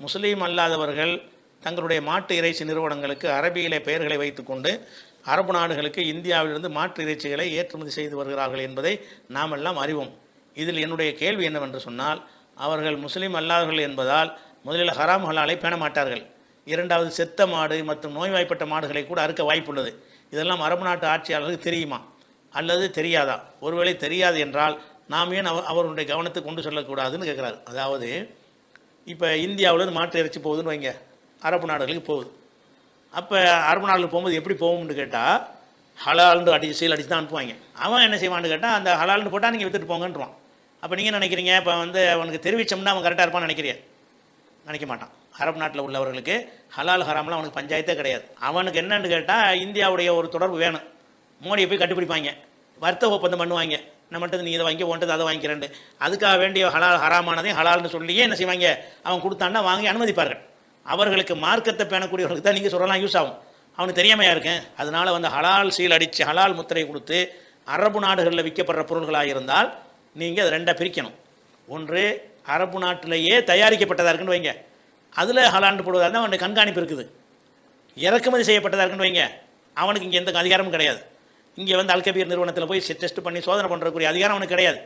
முஸ்லீம் அல்லாதவர்கள் தங்களுடைய மாட்டு இறைச்சி நிறுவனங்களுக்கு அரபியிலே பெயர்களை வைத்துக்கொண்டு அரபு நாடுகளுக்கு இந்தியாவிலிருந்து மாட்டு இறைச்சிகளை ஏற்றுமதி செய்து வருகிறார்கள் என்பதை நாம் எல்லாம் அறிவோம். இதில் என்னுடைய கேள்வி என்னவென்று சொன்னால், அவர்கள் முஸ்லீம் அல்லாதவர்கள் என்பதால் முதலில் ஹராம் ஹலாலை பேண மாட்டார்கள். இரண்டாவது, செத்த மாடு மற்றும் நோய்வாய்ப்பட்ட மாடுகளை கூட அறுக்க வாய்ப்புள்ளது. இதெல்லாம் அரபு நாட்டு ஆட்சியாளர்களுக்கு தெரியுமா அல்லது தெரியாதா? ஒருவேளை தெரியாது என்றால் நாம் ஏன் அவருடைய கவனத்துக்கு கொண்டு சொல்லக்கூடாதுன்னு கேட்குறாரு. அதாவது இப்போ இந்தியாவிலேருந்து மாட்டு இறைச்சி போகுதுன்னு வைங்க, அரபு நாடுகளுக்கு போகுது. அப்போ அரபு நாடுகளுக்கு போகும்போது எப்படி போகும்னு கேட்டால் ஹலால்னு சீல் அடித்து தான் அனுப்புவாங்க. அவன் என்ன செய்வான்னு கேட்டால் அந்த ஹலால்னு போட்டால் நீங்கள் விற்றுட்டு போங்கன்றான். அப்போ நீங்கள் நினைக்கிறீங்க இப்போ அவனுக்கு தெரிவித்தோம்னா அவன் கரெக்டாக இருப்பான்னு நினைக்கிறியா? நினைக்க மாட்டான். அரபு நாட்டில் உள்ளவர்களுக்கு ஹலால் ஹராம்லாம் அவனுக்கு பஞ்சாயத்தே கிடையாது. அவனுக்கு என்னன்னு கேட்டால் இந்தியாவுடைய ஒரு தொடர்பு வேணும். மோடியை போய் கண்டுபிடிப்பாங்க, வர்த்தக ஒப்பந்தம் பண்ணுவாங்க. நம்மகிட்ட நீ இதை வாங்கி ஒன்றது அதை வாங்கிக்கிறேன். அதுக்காக வேண்டிய ஹலால் ஹராமானதையும் ஹலால்னு சொல்லியே என்ன செய்வாங்க, அவன் கொடுத்தான்னா வாங்கி அனுமதிப்பார்கள். அவர்களுக்கு மார்க்கத்தை பேணக்கூடியவர்களுக்கு தான் நீங்கள் சொல்லலாம் யூஸ் ஆகும். அவனுக்கு தெரியாமையா இருக்கேன். அதனால் ஹலால் சீல் அடித்து ஹலால் முத்திரை கொடுத்து அரபு நாடுகளில் விற்கப்படுற பொருள்களாக இருந்தால் நீங்கள் அதை ரெண்டாக பிரிக்கணும். ஒன்று அரபு நாட்டிலேயே தயாரிக்கப்பட்டதாக இருக்குன்னு வைங்க, அதில் ஹலால்னு போடுவதாக இருந்தால் அவனுடைய கண்காணிப்பு இருக்குது. இறக்குமதி செய்யப்பட்டதாக இருக்குன்னு வைங்க, அவனுக்கு இங்கே எந்த அதிகாரமும் கிடையாது. இங்கே அல்கபீர் நிறுவனத்தில் போய் டெஸ்ட் பண்ணி சோதனை பண்ணுறக்கூடிய அதிகாரம் அவனுக்கு கிடையாது.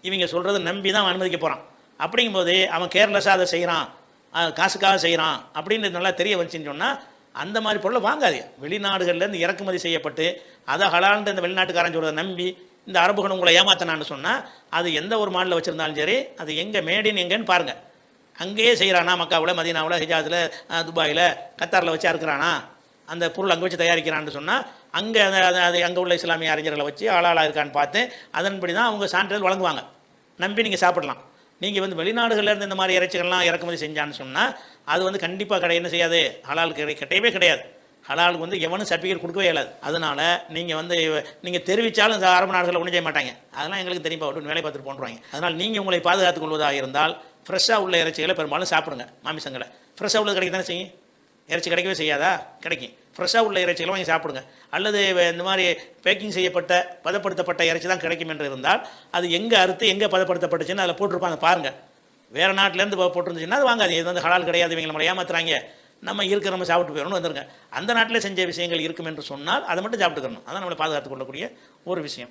இவங்க சொல்கிறத நம்பி தான் அவன் அனுமதிக்க போகிறான். அப்படிங்கும்போது அவன் கேர்லெஸ்ஸாக அதை செய்கிறான், காசுக்காக செய்கிறான் அப்படின்னு நல்லா தெரிய வந்துச்சுன்னு சொன்னால் அந்த மாதிரி பொருளை வாங்காது. வெளிநாடுகள்லேருந்து இறக்குமதி செய்யப்பட்டு அதை ஹலால்ன்ற இந்த வெளிநாட்டுக்காரன் சொல்கிறத நம்பி இந்த அரபுகள் உங்களை ஏமாத்தினான்னு சொன்னால் அது எந்த ஒரு மாடலில் வச்சுருந்தாலும் சரி, அது எங்கே மேடின் எங்கேன்னு பாருங்கள். அங்கேயே செய்கிறானா, மக்காவில், மதீனாவில், ஹிஜாஸில், துபாயில், கத்தாரில் வச்சு அறுக்கிறானா, அந்த பொருள் அங்கே வச்சு தயாரிக்கிறான்னு சொன்னால் அங்கே அது அங்கே உள்ள இஸ்லாமிய அறிஞர்களை வச்சு ஆளாளாக இருக்கான்னு பார்த்து அதன்படி தான் அவங்க சான்றிதழ் வழங்குவாங்க. நம்பி நீங்கள் சாப்பிடலாம். நீங்கள் வெளிநாடுகளிலேருந்து இந்த மாதிரி இறைச்சிகள்லாம் இறக்குமதி செஞ்சான்னு சொன்னால் அது கண்டிப்பாக என்ன செய்யாது, ஹலால் கிடையவே கிடையாது. ஹலாலுக்கு எவனும் சர்டிஃபிகேட் கொடுக்கவே இயலாது. அதனால் நீங்கள் தெரிவித்தாலும் அரபு நாடுகளில் ஒன்றும் செய்ய மாட்டாங்க. அதெல்லாம் எங்களுக்கு தெரியுமா அப்படின்னு வேலை பார்த்துட்டு போன்றாங்க. அதனால் நீங்கள் உங்களை பாதுகாத்துக் கொள்வதாக இருந்தால் ஃப்ரெஷ்ஷாக உள்ள இறைச்சிகளை பெரும்பாலும் சாப்பிடுங்க. மாமிசங்களை ஃப்ரெஷ்ஷாக உள்ளது கிடைக்க தானே செய்யும். இறைச்சி கிடைக்கவே செய்யாதா? கிடைக்கும். ஃப்ரெஷ்ஷாக உள்ள இறைச்சிகளை வாங்கி சாப்பிடுங்க. அல்லது இந்த மாதிரி பேக்கிங் செய்யப்பட்ட பதப்படுத்தப்பட்ட இறைச்சி தான் கிடைக்கும் என்று இருந்தால் அது எங்கே அறுத்து எங்கே பதப்படுத்தப்பட்டுச்சுன்னு அதில் போட்டிருப்பாங்க பாருங்கள். வேறு நாட்டிலேருந்து போட்டிருந்துச்சுன்னா அது வாங்காது. இது ஹலால் கிடையாது, இவங்க நம்மளை ஏமாத்துறாங்க, நம்ம நம்ம சாப்பிட்டு போயிடணும்னு வந்துருங்க. அந்த நாட்டில் செஞ்ச விஷயங்கள் இருக்கும் என்று சொன்னால் அதை மட்டும் சாப்பிட்டுக்கணும். அதான் நம்மளை பாதுகாத்துக் கொள்ளக்கூடிய ஒரு விஷயம்.